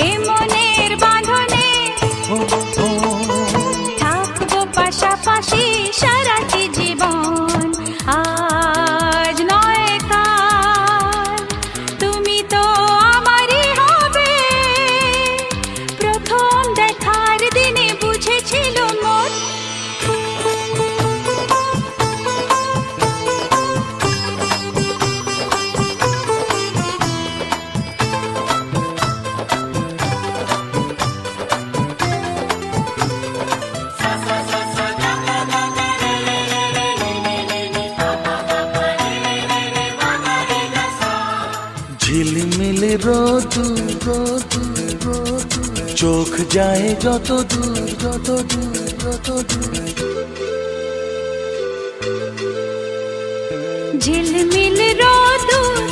এ মনের বাঁধনে থাকবো পাশাপাশি সারাটি জীবন। আজ নয় কাল তুমি তো আমারই হবে। প্রথম দেখার দিনে বুঝেছিল মন। ঝিলমিল রোদুর রোদুর রোদুর, চোখ যায় যত দূর যত দূর যত দূর। ঝিলমিল রোদুর